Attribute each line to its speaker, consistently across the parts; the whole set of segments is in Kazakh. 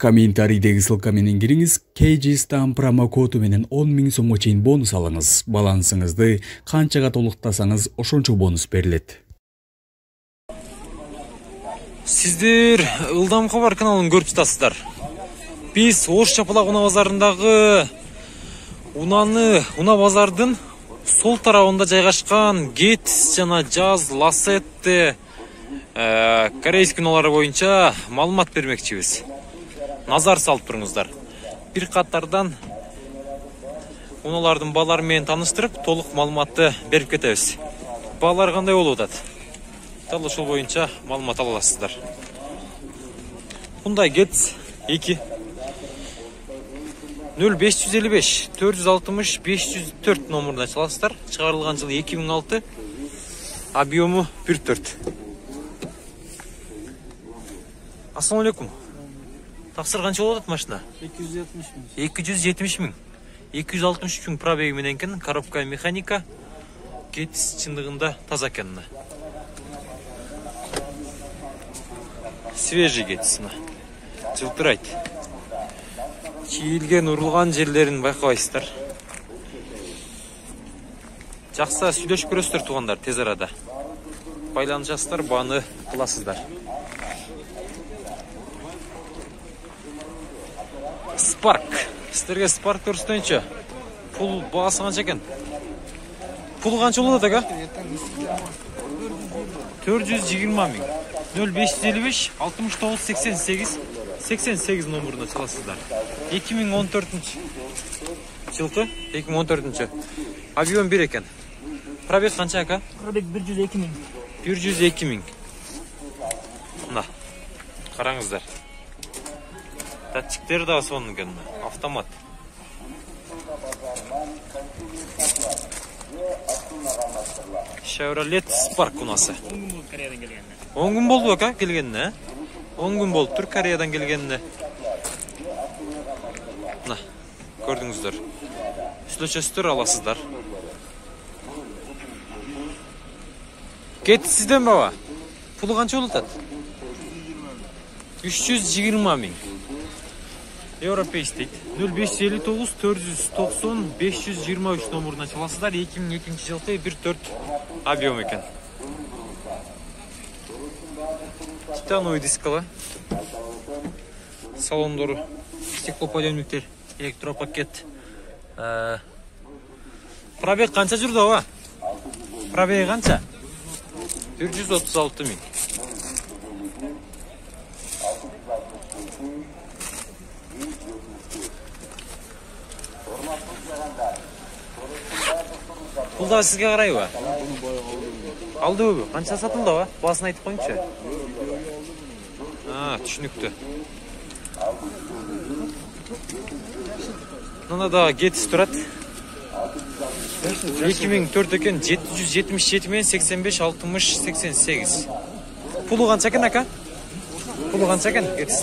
Speaker 1: Комментарийдеги ссылка менен кириңиз, KG-стан промокоду менен 10.000 сомго чейин бонус алыңыз. Балансыңызды канчага толуктасаңыз, ошончо бонус берилет.
Speaker 2: Сиздер Ылдам Кабар каналын көрүп жатасыздар. Биз Ош Чапалак унаа базарындагы унаа базардын сол тарабында жайгашкан Гетис жана Jazz Lassette корейский унаалары боюнча маалымат бермекчибиз. Назар салып туруңуздар. Бир катардан унаалардын баалары менен таныштырып, толук маалыматты берип кетебиз. Баалар кандай болуп атат? Дал ошол боюнча маалымат ала аласыздар. Hyundai Getz 2 0555 460 504 номеріне çalasыздар. Чыгарылган жылы 2006, объему 1.4. Ассаламу алейкум. Таксыр канча болот машина? 270 миң. 263 миң пробеги менен экен, коробка механика. Getz чындыгында таза экен. Свежий Getz. Жылтырайт. Чийилген, урулган жерлерин байкабайсыздар. Жакса сүйлөшүп көрөсүздөр туугандар тез арада. Байланышасыздар, бааны кыласыздар. Spark. Сіздерге Spark көрсөтөйүнчү. Пул баасы канча экен? Пул канча болот ага? 420 миң. 0555 69 88 88 номеріне çalasыздар. 2014 жылкы, 2014. Объем 1 экен. Пробег канча ака?
Speaker 3: Пробег 102 миң.
Speaker 2: 102 миң. Мына, караңыздар. Датчиктер да сонун экен. Автомат. Chevrolet Spark унасы. 10 күн болду ака келгенине. 10 күн болуп тур Кореядан келгенине. Мына, көрдүңүздөр. Сүйлөшөсүздөр, аласыздар. Getz сизден баба. Пулу канча болуп атат? 320 миң. Европейский дейт. 0559 490 523 номеріне çalасыздар. 2002 жылы 1.4 объем экен. Титановый дискалы. Салондору стеклоподъемниктер, электропакет. Пробег канча жүрдү аба? Пробеги канча? 136 миң. Бул да сизге карайбы? Алдыбы? Канча сатылды аба? Баасын айтып коюңчу. Түшүнүктүү. Мына да Getz турат. 2004 экен, 777 менен 85 60 88. Пулу канча экен ака? Пулу канча экен Getz?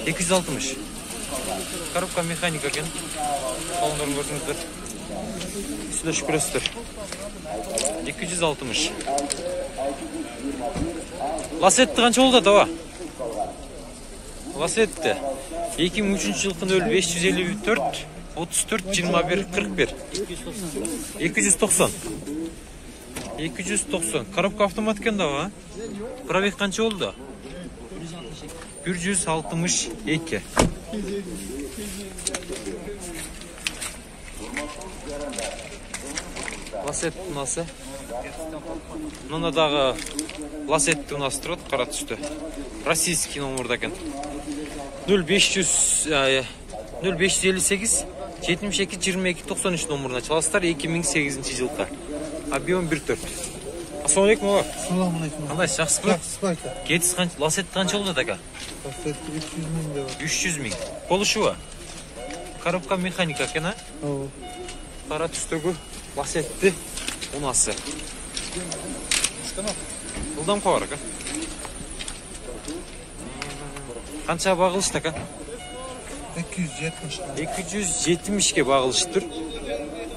Speaker 2: 260. Коробка механика экен. Салондорун көрсөңүздөр. Сүйлөшүп көрөсүздөр. 260. Lassette канча болот аба? Lassette 2003 жылкы 0554 34 21 41. 290. 290. Коробка автомат экен да аба? Пробег канча болду? 162. Lassette унасы. Мына дагы Lassette унасы турат, кара түстө. Российский номерда экен. 0558 72 22 93 номеріне çalасыздар. 2008 жылкы. Объем 1.4. Ассаламу алейкум аба.
Speaker 3: Ассаламу алейкум.
Speaker 2: Кандай, жакшысызбы? Getz канча, Lassette канча болот ака?
Speaker 3: 300 миң деп.
Speaker 2: 300 миң. Болушубу? Коробка механика экен, а?
Speaker 3: Ооба.
Speaker 2: Кара түстөгү Lassette унасы. Ылдам Кабар ака. Канча багылышты ака?
Speaker 3: 270.
Speaker 2: 270ке багылыштыр.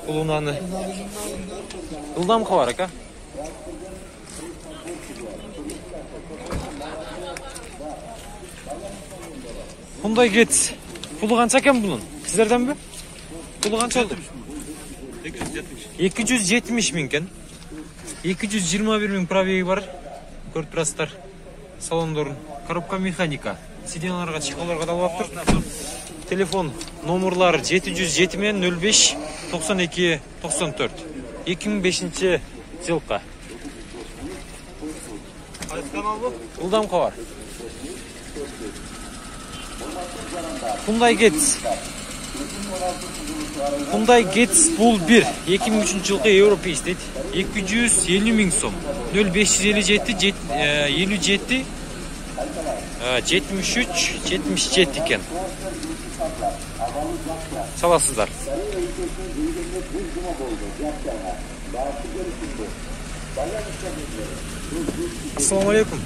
Speaker 2: Бул унаны. Ылдам Кабар ака. Hyundai Getz. Pulu kança eкен bunun? Sizlerden mi? Pulu kança oldu? 270 bin ken. 221 bin pробеги бар. Көріп тұрасыздар. Салондорын. Коробка механика. Сиденьяларға, чехолдарға да алып тұр. Телефон номерлары 707 мен 05 92 94. 2005 жылғы. Ұлдам қавар. Hyundai Getz. Hyundai Getz бұл 1. 2003 жылғы Европа істейді. 250 мың сом. 0557 57 73 77 екен. Саласыздар. Ассаламу алейкум.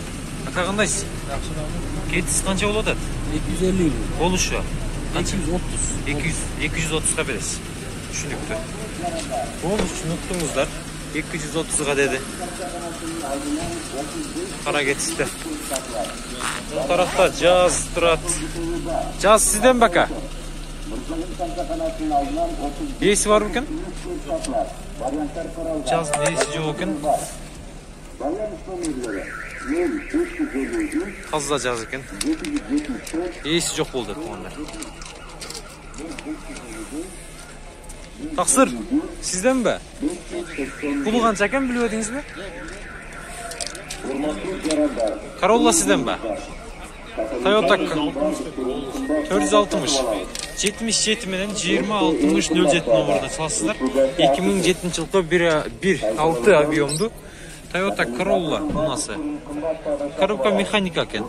Speaker 2: Ака қандайсыз? Getz қанша болады?
Speaker 3: 250
Speaker 2: Болушы.
Speaker 3: 230.
Speaker 2: 230'a бересіз. Түсінікті. Болуш ұнықтыңыздар. 230'ға деді. Қара Getz'ті. Бұл тарafta Jazz тұрады. Jazz сізден бака? Есі бар өкен? Jazz есі жоқ өкен? Қазда Jazz екен. Есі жоқ болды тұғандар. Тақсыр, сізден бі? Пұлы қанша екен біліп өтіңіз бе? Corolla сізден бі? Toyota 460 77 менен 206007 номерді салсыздар. 2007 жылғы 1.6 объемды Toyota Corolla мынасы. Коробка механика екен.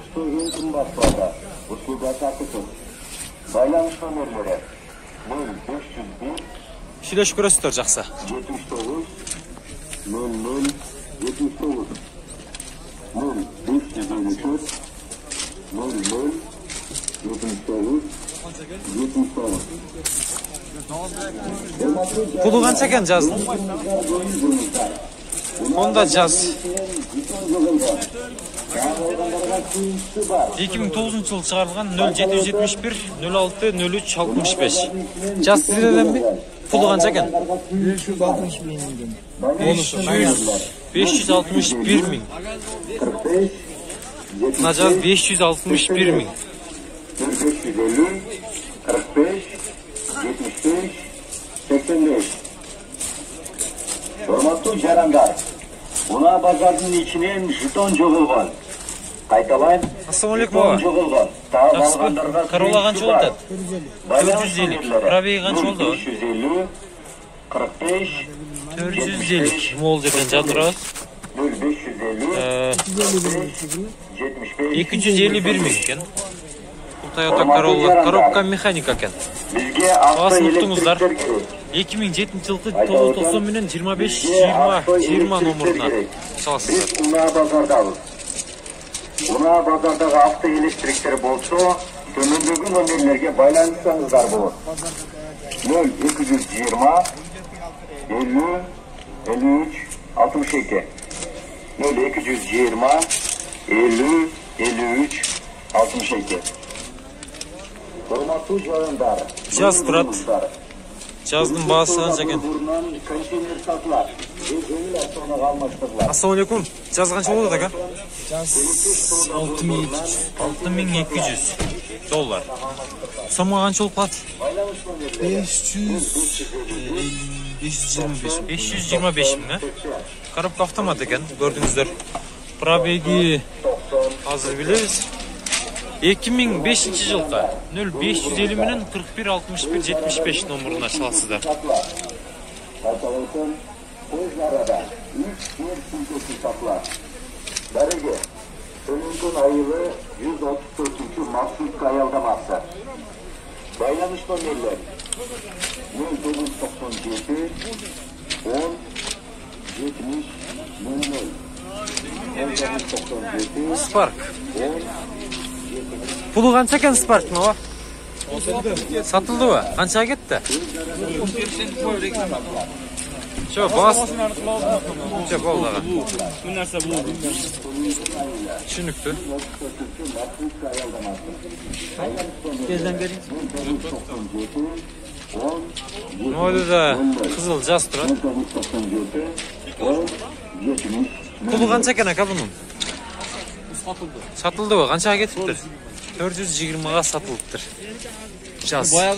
Speaker 2: Шүлеш көресіздер жақсы. Pulu қанша екен Jazz'ның? Honda Jazz 2009 жылы шығарылған 0771 06 03 65. Jazz сізден бе? Pulu қанша екен? 561 мың. Мына Jazz 561 мың.
Speaker 4: 550, 45, 75, 85. Hurmatlı жарандар, мына базардың içінен жетон жоғылған. Қайталайын,
Speaker 2: жетон
Speaker 4: жоғылған.
Speaker 2: Corolla қанша болды? 450. Пробеги қанша болды?
Speaker 4: 550, 45,
Speaker 2: 450. Мол деген жатырыз. 251 мың екен. Toyota Corolla, коробка механика екен. Басын ұқтыңыздар. 2007 жылғы 90 менен 25-20 номерына саласыздар.
Speaker 4: Мына базардағы автоэлектриктер болса, төмендегі номерлерге байланысаңыздар болады. 0220 50 53 62 0220 50 53 62. Hurmatlı жарандар,
Speaker 2: Jazz тұрады. Jazz'ның бағасы қанша екен? Ассалаумалейкум. Jazz қанша болады ака?
Speaker 3: Jazz
Speaker 2: 6200 доллар. Сомға қанша болып қалады? 525 мың. Коробка автомат екен, көрдіңіздер. Пробеги қазір білеміз. 2005 жылғы 0550 менен 41 61 75 номерына саласыздар.
Speaker 4: Дәріге, Önünden ayılı 134. mahsus ayrılması. Байланыш номерлер 0997 10 70 00.
Speaker 2: Spark. Pulu qancha ekan Spark'ni o? Satıldı mı? Qanchaga ketdi? Şu bas. Şu boldu ağa.
Speaker 3: Bu narsa bu.
Speaker 2: Tushunuktu.
Speaker 3: Gezden beri.
Speaker 2: Moylu da kızıl jas turadi. Pulu qancha ekan aka bunun?
Speaker 3: Satıldı.
Speaker 2: Satıldı bu. Qanchaga ketibdir? 420 ga satılıptır. Jas.
Speaker 3: Bayağı